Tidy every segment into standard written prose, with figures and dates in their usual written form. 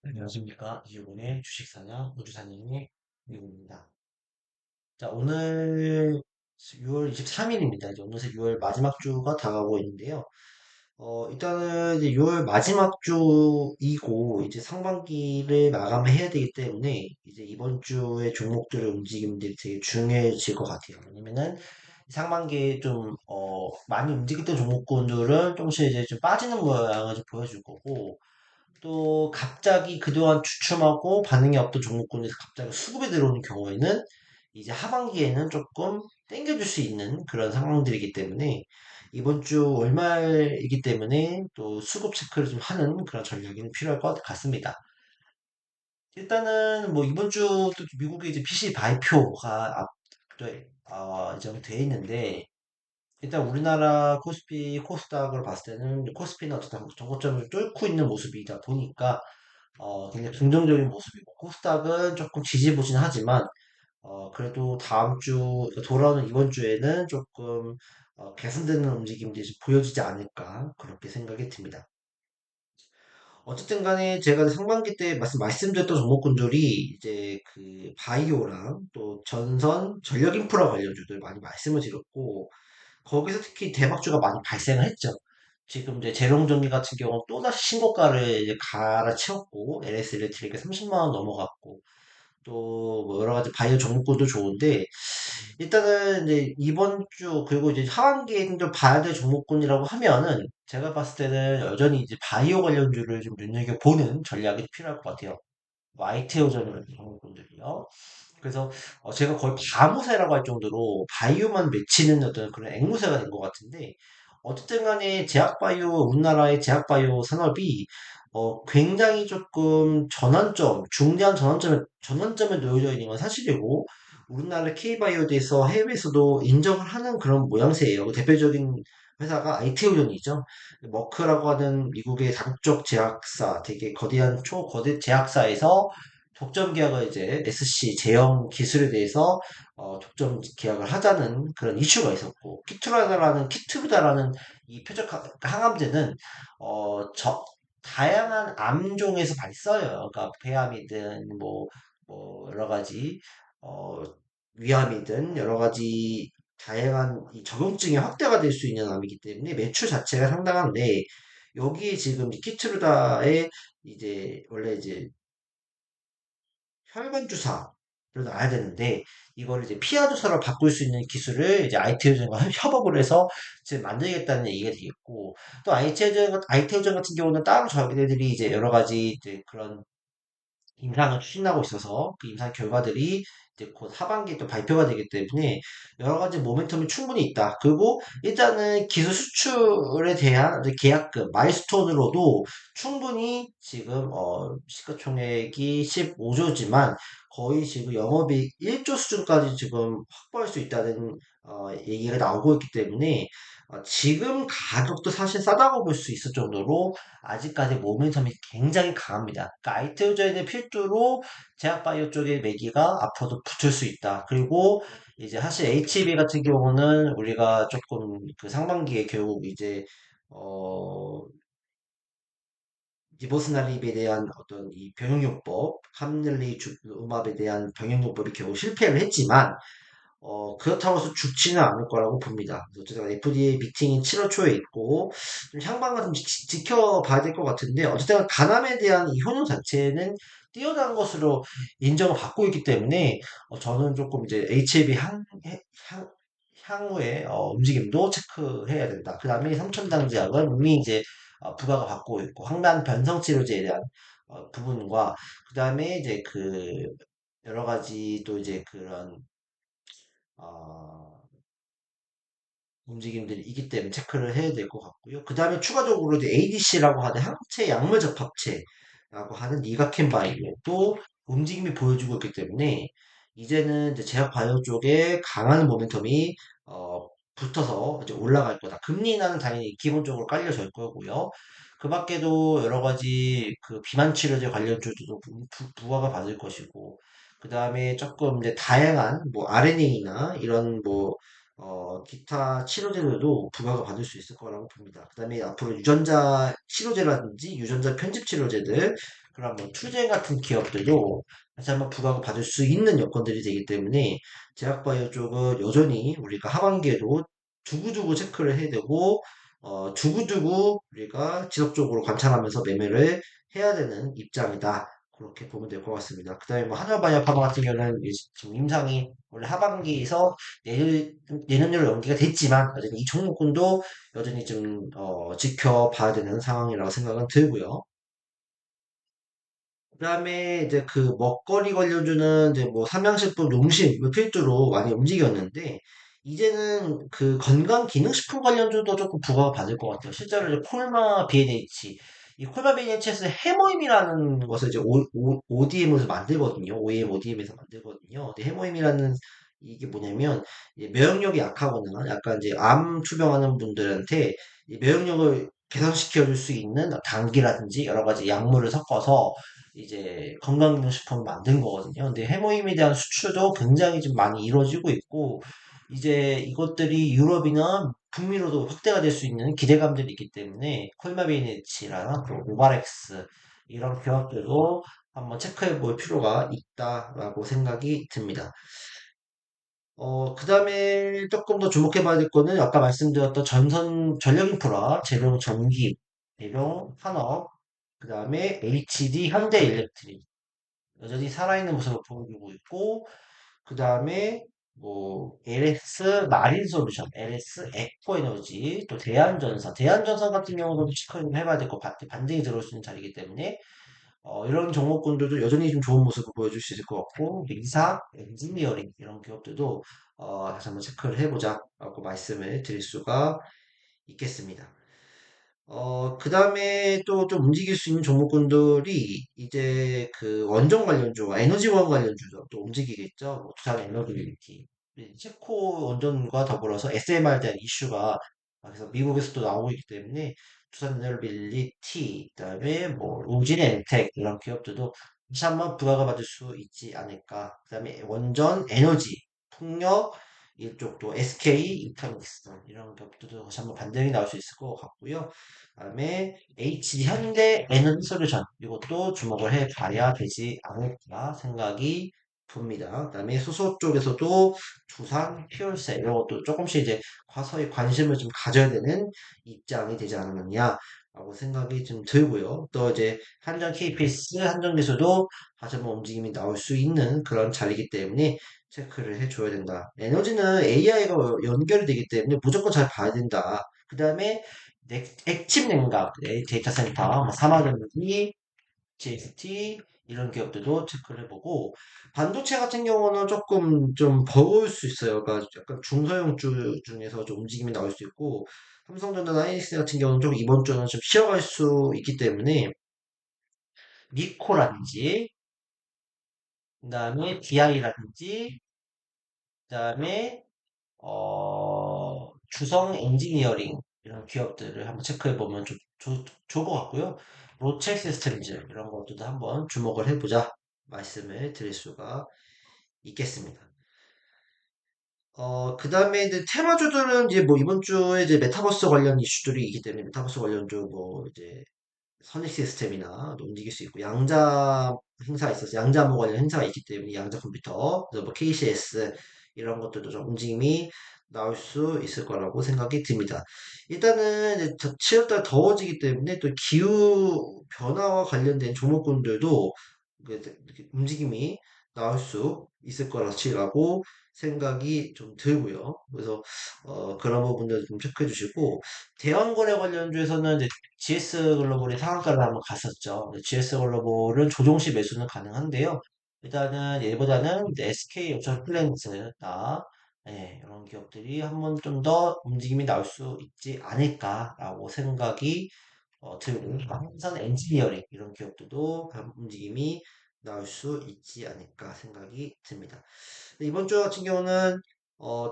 안녕하십니까. 이유군의 주식사냥 우주사냥의 이유군입니다. 자, 오늘 6월 23일입니다. 이제 어느새 6월 마지막 주가 다가오고 있는데요. 일단은 이제 6월 마지막 주이고, 이제 상반기를 마감해야 되기 때문에, 이제 이번 주에 종목들의 움직임들이 되게 중요해질 것 같아요. 왜냐면은, 상반기에 좀, 많이 움직였던 종목군들은 조금씩 이제 좀 빠지는 모양을 좀 보여줄 거고, 또 갑자기 그동안 주춤하고 반응이 없던 종목군에서 갑자기 수급이 들어오는 경우에는 이제 하반기에는 조금 땡겨줄 수 있는 그런 상황들이기 때문에 이번 주 월말이기 때문에 또 수급 체크를 좀 하는 그런 전략이 필요할 것 같습니다. 일단은 뭐 이번 주 또 미국의 이제 PC 발표가 이제 돼 있는데 일단 우리나라 코스피 코스닥을 봤을 때는 코스피는 어쨌든 정고점을 뚫고 있는 모습이다 보니까 굉장히 긍정적인 모습이고, 코스닥은 조금 지지부진하지만, 그래도 다음 주, 그러니까 돌아오는 이번 주에는 조금, 개선되는 움직임들이 좀 보여지지 않을까, 그렇게 생각이 듭니다. 어쨌든 간에 제가 상반기 때 말씀드렸던 종목군들이 이제 그 바이오랑 또 전선, 전력 인프라 관련주들 많이 말씀을 드렸고, 거기서 특히 대박주가 많이 발생을 했죠. 지금 이제 재롱전기 같은 경우는 또다시 신고가를 이제 갈아치웠고, LS 일렉트릭에 30만 원 넘어갔고, 또뭐 여러 가지 바이오 종목군도 좋은데, 일단은 이제 이번 주, 그리고 이제 하반기에 좀 봐야 될 종목군이라고 하면은, 제가 봤을 때는 여전히 이제 바이오 관련주를 좀 눈여겨보는 전략이 필요할 것 같아요. 와이테오전 종목군들이요. 그래서 제가 거의 밤무새라고 할 정도로 바이오만 맺히는 어떤 그런 앵무새가 된 것 같은데 어쨌든 간에 제약바이오 우리나라의 제약바이오 산업이 굉장히 조금 중대한 전환점에 놓여져 있는 건 사실이고 우리나라 K바이오에 대해서 해외에서도 인정을 하는 그런 모양새예요. 그 대표적인 회사가 아이테오전이죠. 머크라고 하는 미국의 다국적 제약사, 되게 거대한 초거대 제약사에서 독점 계약을 이제 SC 제형 기술에 대해서 독점 계약을 하자는 그런 이슈가 있었고 키투르다라는 이 표적 항암제는 다양한 암종에서 많이 써요. 그러니까 폐암이든 뭐 여러 가지 어, 위암이든 여러 가지 다양한 이 적용증이 확대가 될 수 있는 암이기 때문에 매출 자체가 상당한데 여기에 지금 이 키투르다의 이제 원래 이제 혈관 주사를 놔야 되는데 이걸 이제 피하 주사로 바꿀 수 있는 기술을 이제 아이티오젠과 협업을 해서 지금 만들겠다는 얘기가 되겠고 또 아이티오젠 같은 경우는 따로 저희들이 이제 여러 가지 이제 그런 임상을 추진하고 있어서 그 임상 결과들이 이제 곧 하반기에 또 발표가 되기 때문에 여러 가지 모멘텀이 충분히 있다. 그리고 일단은 기술 수출에 대한 이제 계약금, 마일스톤으로도 충분히 지금 시가총액이 15조지만 거의 지금 영업이익 1조 수준까지 지금 확보할 수 있다는 얘기가 나오고 있기 때문에 지금 가격도 사실 싸다고 볼 수 있을 정도로 아직까지 모멘텀이 굉장히 강합니다. 그러니까 아이테오젠의 필두로 제약바이오 쪽의 매기가 앞으로도 붙을 수 있다. 그리고 이제 사실 HB 같은 경우는 우리가 조금 그 상반기에 결국 이제 어 리보스나립에 대한 어떤 이 병용요법, 함늘리umab에 대한 병용요법이 결국 실패를 했지만 그렇다고 해서 죽지는 않을 거라고 봅니다. 그래서 어쨌든 FDA 미팅이 7월 초에 있고, 좀 향방을 좀 지켜봐야 될 것 같은데, 어쨌든 간암에 대한 이 효능 자체는 뛰어난 것으로 인정을 받고 있기 때문에, 저는 조금 이제 HAB 향, 향후의 움직임도 체크해야 된다. 그 다음에 삼천당제약은 이미 이제 부가가 받고 있고, 항만 변성 치료제에 대한 부분과, 그 다음에 이제 그, 여러 가지 또 이제 그런 어, 움직임들이 있기 때문에 체크를 해야 될 것 같고요. 그 다음에 추가적으로 이제 ADC라고 하는 항체 약물 적합체라고 하는 니가캔 바이오도 움직임이 보여주고 있기 때문에 이제는 이제 제약 바이오 쪽에 강한 모멘텀이 붙어서 이제 올라갈 거다. 금리 인하는 당연히 기본적으로 깔려져 있을 거고요. 그 밖에도 여러 가지 그 비만 치료제 관련주도 부과가 받을 것이고, 그 다음에 조금 이제 다양한 뭐 RNA나 이런 뭐 기타 치료제들도 부과가 받을 수 있을 거라고 봅니다. 그 다음에 앞으로 유전자 치료제라든지 유전자 편집 치료제들, 그런 뭐 투쟁 같은 기업들도 다시 한번 부각을 받을 수 있는 여건들이 되기 때문에 제약바이오 쪽은 여전히 우리가 하반기에도 두고두고 체크를 해야 되고 두고두고 우리가 지속적으로 관찰하면서 매매를 해야 되는 입장이다. 그렇게 보면 될 것 같습니다. 그 다음에 뭐 한일바이오 파마 같은 경우는 지금 임상이 원래 하반기에서 내년, 내년으로 연기가 됐지만 여전히 이 종목군도 여전히 좀 지켜봐야 되는 상황이라고 생각은 들고요. 그다음에 이제 그 먹거리 관련주는 이제 뭐 삼양식품, 농심 뭐 필두로 많이 움직였는데 이제는 그 건강기능식품 관련주도 조금 부각을 받을 것 같아요. 실제로 이제 콜마 B&H 이 콜마 B&H에서 해모임이라는 것을 이제 ODM에서 만들거든요. OEM, ODM에서 만들거든요. 근데 해모임이라는 이게 뭐냐면 이제 면역력이 약하거나 약간 이제 암 투병하는 분들한테 이 면역력을 개선시켜 줄 수 있는 당기라든지 여러 가지 약물을 섞어서 이제 건강기능식품을 만든 거거든요. 근데 해모임에 대한 수출도 굉장히 좀 많이 이루어지고 있고, 이제 이것들이 유럽이나 북미로도 확대가 될 수 있는 기대감들이 있기 때문에 콜마비네치라나 또 오바렉스 이런 기업들도 한번 체크해 볼 필요가 있다라고 생각이 듭니다. 그 다음에 조금 더 주목해 봐야 될 거는 아까 말씀드렸던 전력 인프라, 재료 전기, 대령 산업, 그 다음에 HD 현대일렉트릭. 여전히 살아있는 모습을 보여주고 있고, 그 다음에 뭐 LS 마린 솔루션, LS 에코에너지, 또 대한전선, 대한전선 같은 경우도 체크를 해봐야 될 것 같아. 반등이 들어올 수 있는 자리이기 때문에 이런 종목군들도 여전히 좀 좋은 모습을 보여줄 수 있을 것 같고, 민사, 엔지니어링 이런 기업들도 다시 한번 체크를 해보자라고 말씀을 드릴 수가 있겠습니다. 그 다음에 또 좀 움직일 수 있는 종목군들이 이제 그 원전 관련주와 에너지원 관련주도 또 움직이겠죠. 뭐 두산 에너빌리티. 체코 원전과 더불어서 SMR에 대한 이슈가 그래서 미국에서도 나오고 있기 때문에 두산 에너빌리티, 그다음에 뭐 로진엔텍 이런 기업들도 다시 한번 부각을 받을 수 있지 않을까. 그다음에 원전 에너지, 풍력 이쪽도 SK 이터닉스 이런 기업들도 다시 한번 반등이 나올 수 있을 것 같고요. 그다음에 HD 현대 에너지 솔루션 이것도 주목을 해 봐야 되지 않을까 생각이 듭니다. 그다음에 수소 쪽에서도 두산 퓨얼셀 이런 것도 조금씩 이제 서서히 관심을 좀 가져야 되는 입장이 되지 않았느냐라고 생각이 좀 들고요. 또 이제 한전 KPS, 한전기술도 다시 한번 움직임이 나올 수 있는 그런 자리이기 때문에 체크를 해줘야 된다. 에너지는 AI가 연결이 되기 때문에 무조건 잘 봐야 된다. 그 다음에 액침 냉각, 데이터 센터, 뭐 사마전기, GST 이런 기업들도 체크를 해보고 반도체 같은 경우는 조금 좀 버거울 수 있어요. 그러니까 약간 중소형주 중에서 좀 움직임이 나올 수 있고 삼성전자나 하이닉스 같은 경우는 좀 이번 주는 좀 쉬어갈 수 있기 때문에 미코라든지 그다음에 DI라든지 그다음에 주성 엔지니어링 이런 기업들을 한번 체크해 보면 좋을 것 같고요. 로체 시스템즈 이런 것들도 한번 주목을 해보자 말씀을 드릴 수가 있겠습니다. 그 다음에 이제 테마주들은 이제 뭐 이번 주에 이제 메타버스 관련 이슈들이 있기 때문에 메타버스 관련주 뭐 이제 선익 시스템이나 움직일 수 있고 양자 행사가 있어서 양자모 관련 행사가 있기 때문에 양자 컴퓨터, 그래서 뭐 KCS 이런 것들도 좀 움직임이 나올 수 있을 거라고 생각이 듭니다. 일단은 이제 7월달 더워지기 때문에 또 기후 변화와 관련된 종목군들도 이렇게 움직임이 나올 수 있을 거라고 생각이 좀 들고요. 그래서 그런 부분들 좀 체크해 주시고 대형거래 관련주에서는 이제 GS 글로벌이 상한가를 한번 갔었죠. GS 글로벌은 조정시 매수는 가능한데요. 일단은 얘보다는 SK 옵션 플랜츠나 이런 기업들이 한번 좀 더 움직임이 나올 수 있지 않을까라고 생각이 들고 항상 엔지니어링 이런 기업들도 움직임이 나올 수 있지 않을까 생각이 듭니다. 이번 주 같은 경우는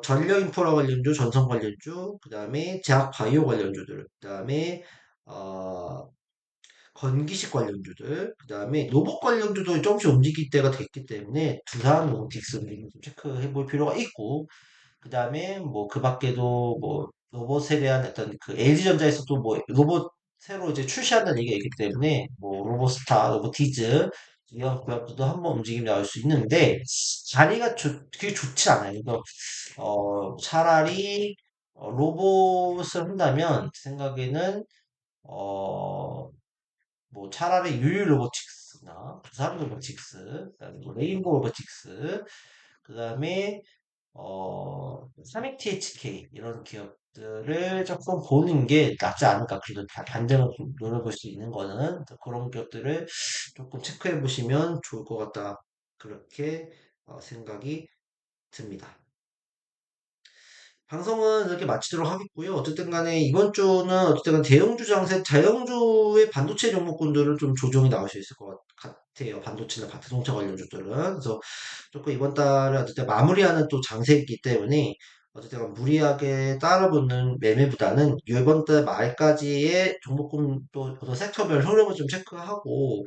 전력 인프라 관련주, 전선 관련주, 그 다음에 제약 바이오 관련주들, 그 다음에 어, 건기식 관련주들, 그 다음에 로봇 관련주도 조금씩 움직일 때가 됐기 때문에 두산 로보틱스 좀 체크해 볼 필요가 있고, 그 다음에 뭐 그 밖에도 뭐 로봇에 대한 어떤 그 LG전자에서도 뭐 로봇 새로 이제 출시한다는 얘기가 있기 때문에 뭐 로보스타, 로보티즈 이런 기업들도 한번 움직임이 나올 수 있는데 자리가 그게 좋지 않아요. 그래서 차라리 로봇을 한다면 제 생각에는 어, 뭐 차라리 유유 로보틱스나 부산 로보틱스, 그다음에 뭐 레인보우 로보틱스, 그다음에 삼익 THK 이런 기업들을 조금 보는 게 낫지 않을까. 그래도 반등을 좀 노려볼 수 있는 거는 그런 기업들을 조금 체크해 보시면 좋을 것 같다. 그렇게 생각이 듭니다. 방송은 이렇게 마치도록 하겠고요. 어쨌든 간에 이번 주는 어쨌든 간 대형주 장세, 대형주의 반도체 종목군들은 좀 조정이 나올 수 있을 것 같아요. 반도체나 자동차 관련주들은. 그래서 조금 이번 달에 어쨌든 마무리하는 또 장세이기 때문에 어쨌든 무리하게 따라붙는 매매보다는 이번 달 말까지의 종목군 또 어떤 섹터별 흐름을 좀 체크하고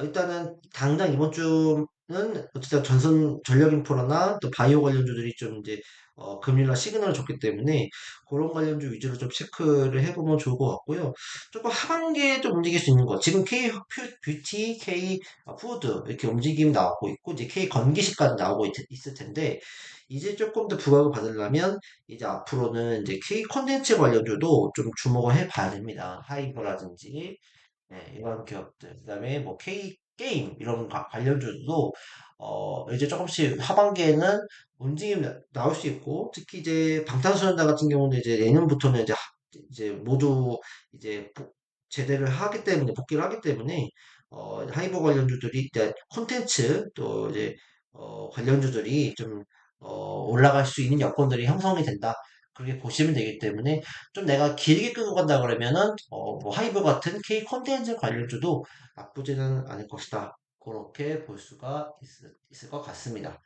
일단은 당장 이번 주는 어쨌든 전선 전력 인프라나 또 바이오 관련주들이 좀 이제 금리나 시그널을 줬기 때문에 그런 관련주 위주로 좀 체크를 해보면 좋을 것 같고요. 조금 하반기에 좀 움직일 수 있는 거. 지금 K 뷰티, K 푸드 이렇게 움직임이 나오고 있고 이제 K 건기식까지 나오고 있을 텐데 이제 조금 더 부각을 받으려면 이제 앞으로는 이제 K 콘텐츠 관련주도 좀 주목을 해봐야 됩니다. 하이브라든지 이런 기업들, 그다음에 뭐 K 게임 이런 관련주도 이제 조금씩 하반기에는 움직임이 나올 수 있고 특히 이제 방탄소년단 같은 경우는 이제 내년부터는 이제 모두 이제 제대를 하기 때문에 복귀를 하기 때문에 하이브 관련주들이 이제 콘텐츠 또 이제 관련주들이 좀 올라갈 수 있는 여건들이 형성이 된다. 그렇게 보시면 되기 때문에 좀 내가 길게 끌고 간다 그러면은 뭐 하이브 같은 K 콘텐츠 관련주도 나쁘지는 않을 것이다. 그렇게 볼 수가 있을 것 같습니다.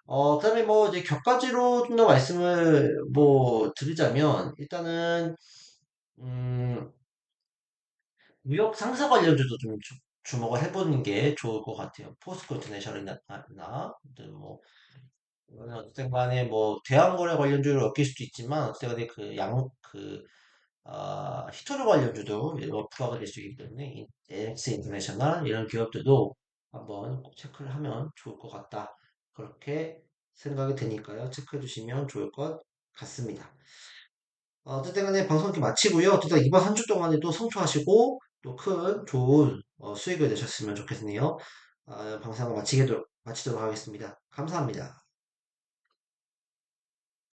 그다음에 뭐 이제 격가지로 좀 더 말씀을 뭐 드리자면 일단은 음, 무역 상사 관련주도 좀 주목을 해보는 게 좋을 것 같아요. 포스코 인터내셔널이나 뭐 이거는 어쨌든 간에 뭐 대왕거래 관련주를 엮일 수도 있지만 어쨌든 간에 히토류 관련주도 부과가 될 수 있기 때문에 NX 인터내셔널 이런 기업들도 한번 꼭 체크를 하면 좋을 것 같다. 그렇게 생각이 되니까요. 체크해 주시면 좋을 것 같습니다. 어쨌든 간에 방송 이렇게 마치고요. 어쨌든 이번 한 주 동안에도 성투하시고 또 큰 좋은 수익을 내셨으면 좋겠네요. 방송을 마치도록 하겠습니다. 감사합니다.